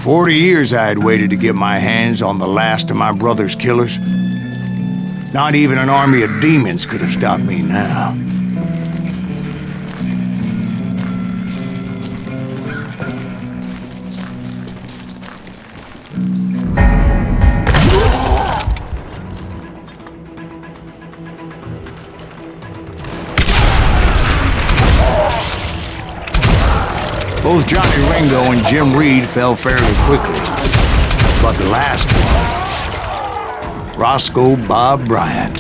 40 years I had waited to get my hands on the last of my brother's killers. Not even an army of demons could have stopped me now. Both Johnny Ringo and Jim Reed fell fairly quickly. But the last one, Roscoe Bob Bryant,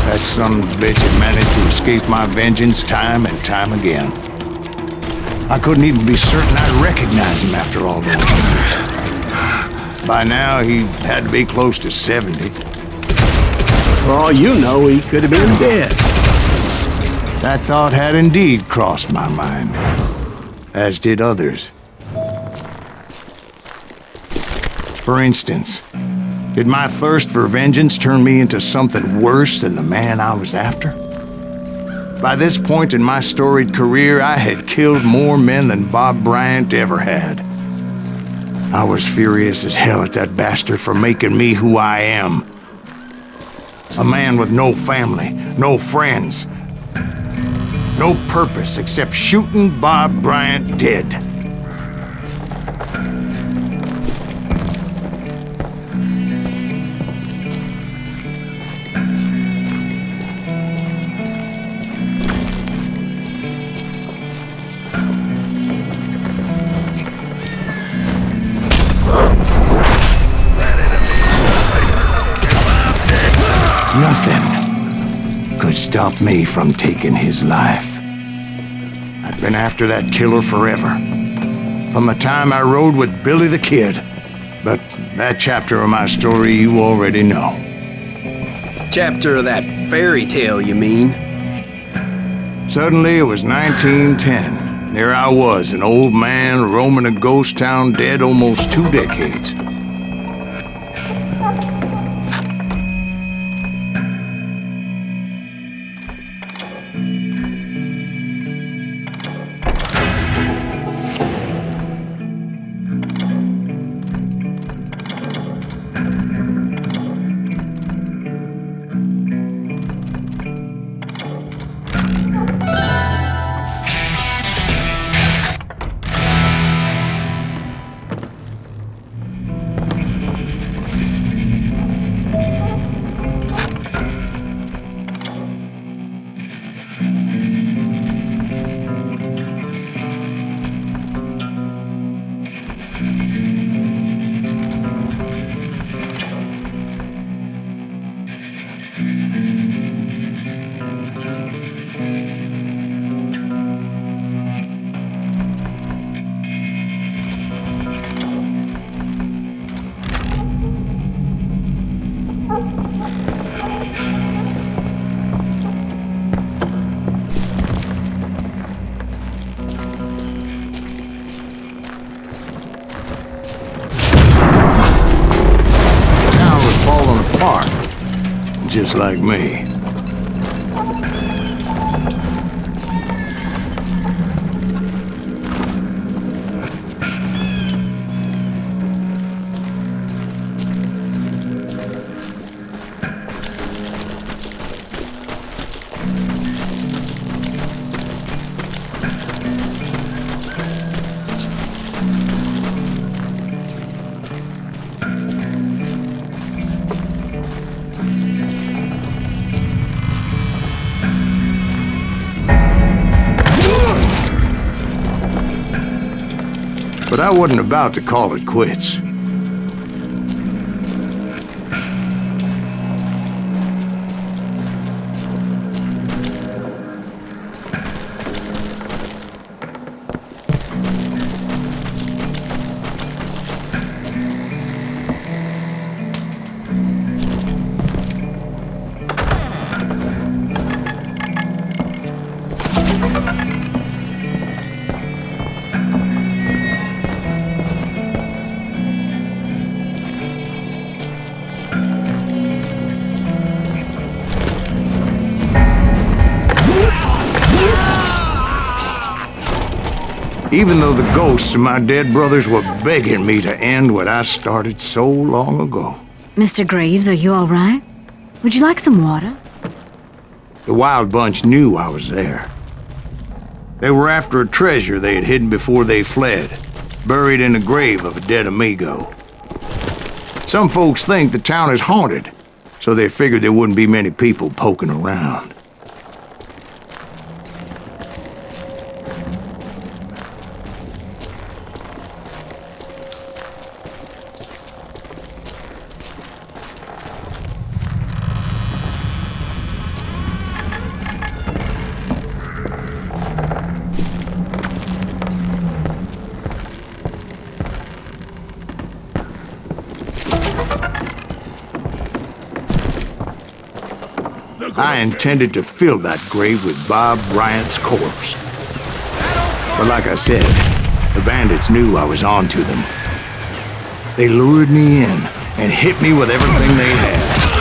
that son of a bitch had managed to escape my vengeance time and time again. I couldn't even be certain I'd recognize him after all those years. By now, he had to be close to 70. For all you know, he could have been dead. That thought had indeed crossed my mind, as did others. For instance, did my thirst for vengeance turn me into something worse than the man I was after? By this point in my storied career, I had killed more men than Bob Bryant ever had. I was furious as hell at that bastard for making me who I am. A man with no family, no friends, no purpose except shooting Bob Bryant dead. Nothing could stop me from taking his life. I'd been after that killer forever, from the time I rode with Billy the Kid. But that chapter of my story you already know. Chapter of that fairy tale, you mean? Suddenly it was 1910. There I was, an old man roaming a ghost town dead almost 2 decades. Just like me. But I wasn't about to call it quits. even though the ghosts of my dead brothers were begging me to end what I started so long ago. Mr. Graves, are you all right? Would you like some water? The Wild Bunch knew I was there. They were after a treasure they had hidden before they fled, buried in the grave of a dead amigo. Some folks think the town is haunted, so they figured there wouldn't be many people poking around. I intended to fill that grave with Bob Bryant's corpse. But like I said, the bandits knew I was on to them. They lured me in and hit me with everything they had.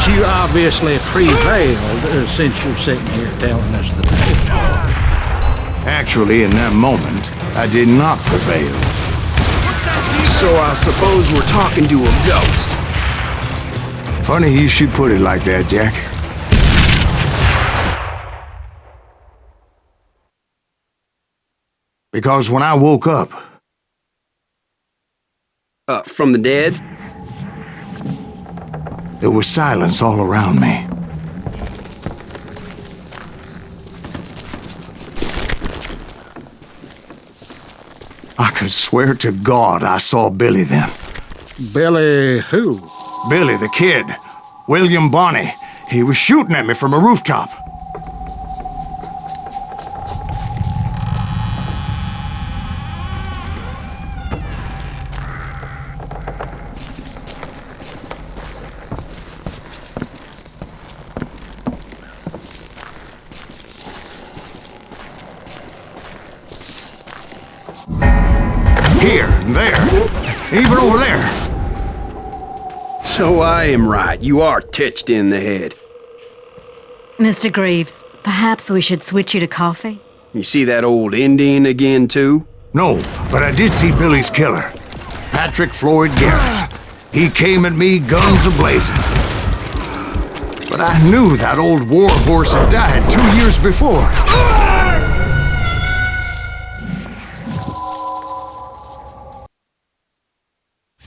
You obviously prevailed since you're sitting here telling us the tale. Actually, in that moment, I did not prevail. So I suppose we're talking to a ghost. Funny you should put it like that, Jack. Because when I woke up... From the dead? There was silence all around me. I could swear to God I saw Billy then. Billy who? Billy the kid. William Bonney. He was shooting at me from a rooftop. Here, there, even over there. So I am right. You are touched in the head. Mr. Graves, perhaps we should switch you to coffee? You see that old Indian again, too? No, but I did see Billy's killer, Patrick Floyd Garrett. He came at me guns a-blazing. But I knew that old war horse had died 2 years before.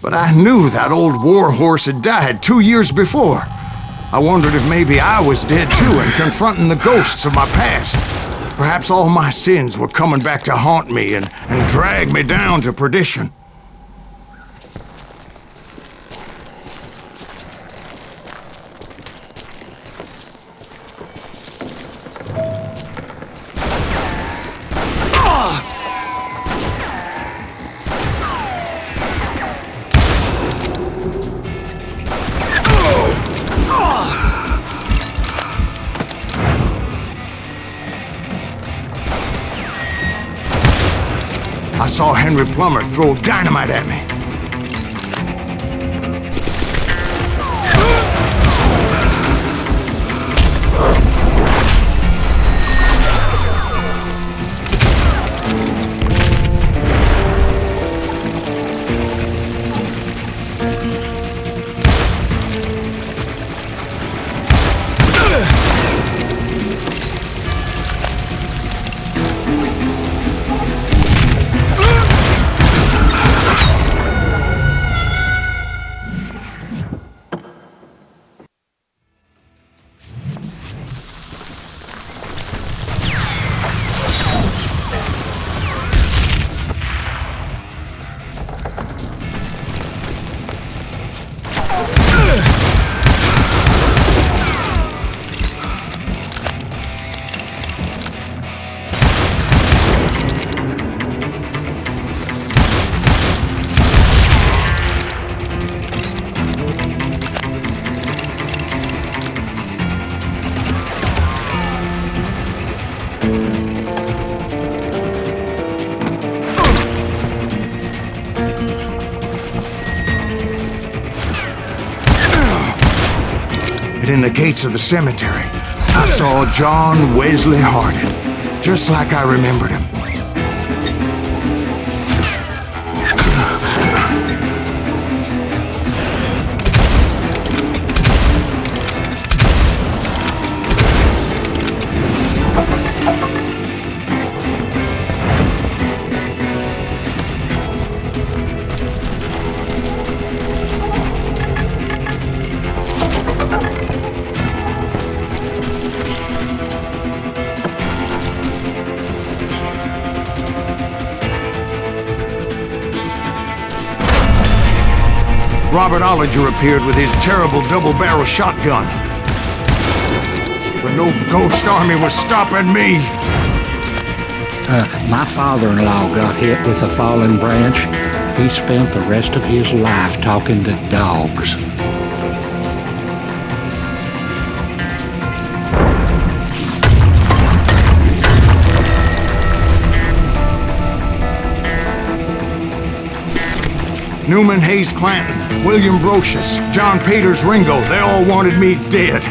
But I knew that old war horse had died 2 years before. I wondered if maybe I was dead too and confronting the ghosts of my past. Perhaps all my sins were coming back to haunt me and drag me down to perdition. I saw Henry Plummer throw dynamite at me. and in the gates of the cemetery, I saw John Wesley Hardin, just like I remembered him. Robert Ollinger appeared with his terrible double-barrel shotgun. But no ghost army was stopping me. My father-in-law got hit with a fallen branch. He spent the rest of his life talking to dogs. Newman Hayes Clanton, William Brocious, John Peters Ringo, they all wanted me dead.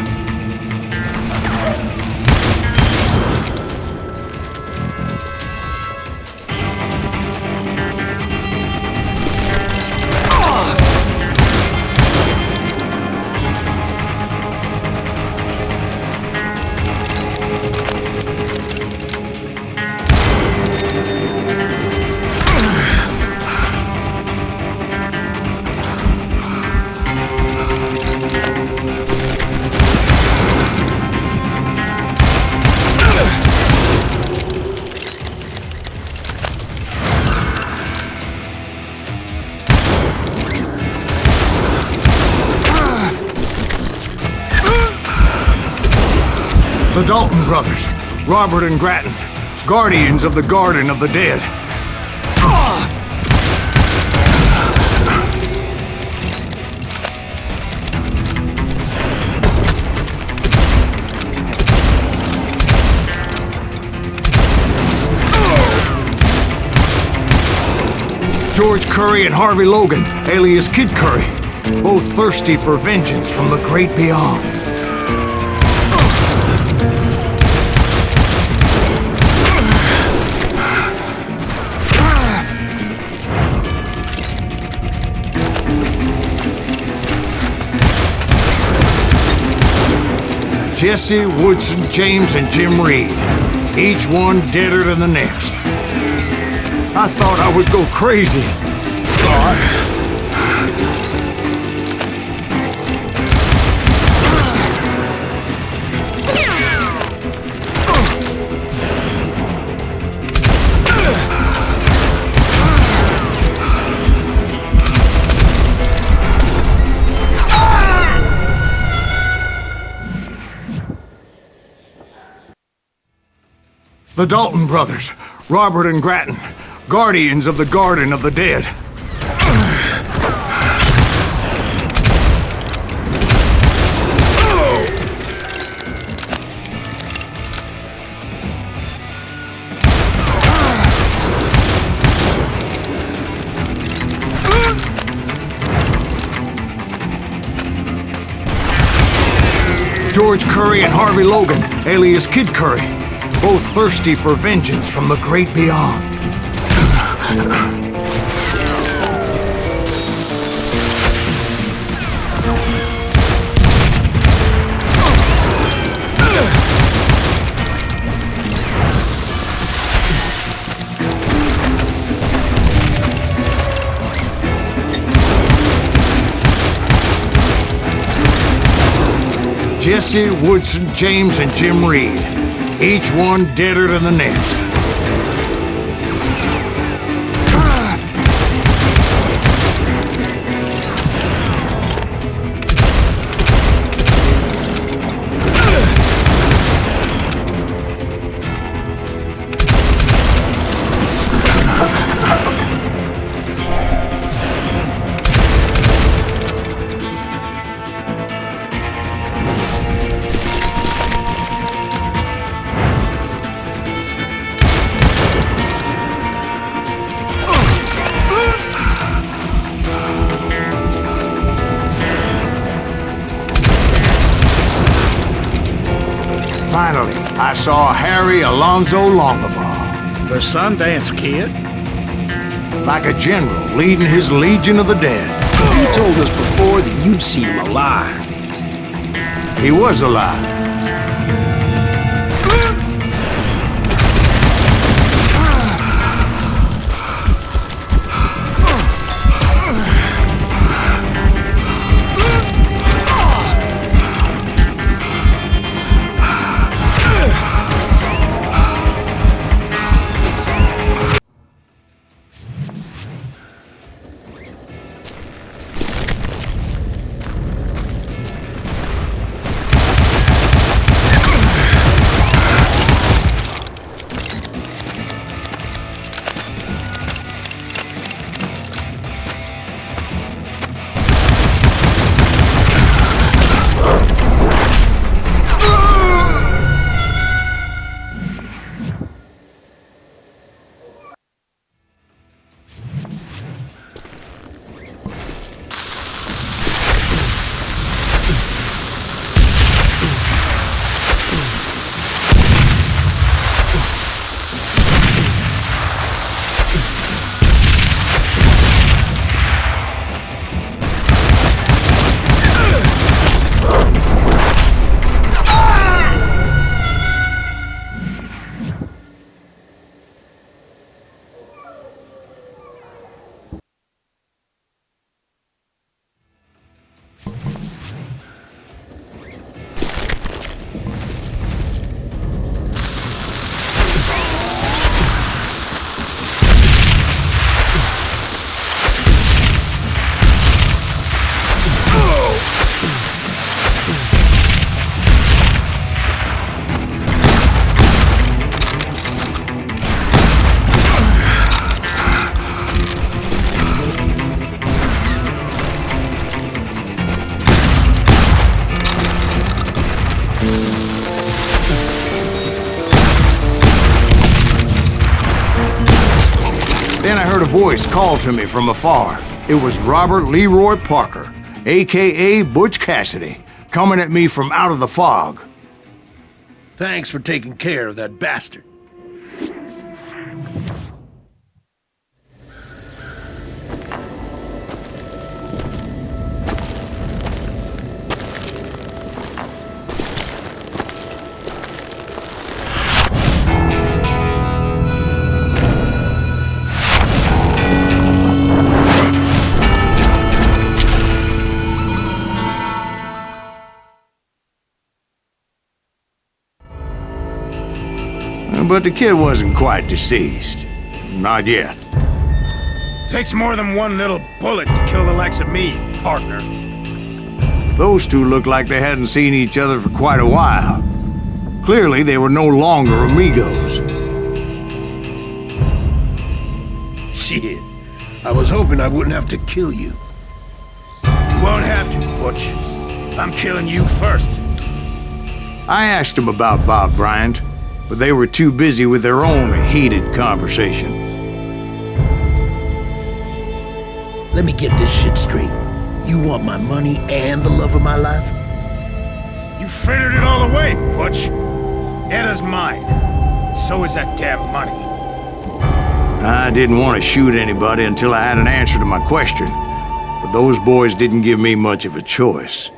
The Dalton brothers, Robert and Grattan, guardians of the Garden of the Dead. George Curry and Harvey Logan, alias Kid Curry, both thirsty for vengeance from the great beyond. Jesse, Woodson, James, and Jim Reed, each one deader than the next. I thought I would go crazy. The Dalton brothers, Robert and Grattan, guardians of the Garden of the Dead. George Curry and Harvey Logan, alias Kid Curry, both thirsty for vengeance from the great beyond. Jesse, Woodson, James, and Jim Reed, each one deader than the next. Finally, I saw Harry Alonzo Longabaugh. The Sundance Kid? Like a general leading his legion of the dead. You told us before that you'd seen him alive. He was alive. Then I heard a voice call to me from afar. It was Robert Leroy Parker, a.k.a. Butch Cassidy, coming at me from out of the fog. Thanks for taking care of that bastard. But the kid wasn't quite deceased. Not yet. Takes more than one little bullet to kill the likes of me, partner. Those two looked like they hadn't seen each other for quite a while. Clearly, they were no longer amigos. Shit. I was hoping I wouldn't have to kill you. You won't have to, Butch. I'm killing you first. I asked them about Bob Bryant, but they were too busy with their own heated conversation. Let me get this shit straight. You want my money and the love of my life? You frittered it all away, Butch. Eda's mine. And so is that damn money. I didn't want to shoot anybody until I had an answer to my question, but those boys didn't give me much of a choice.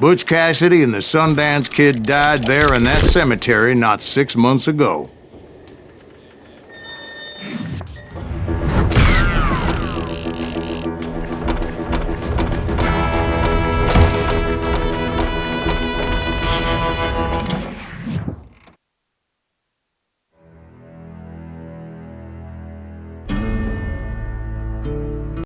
Butch Cassidy and the Sundance Kid died there in that cemetery not 6 months ago.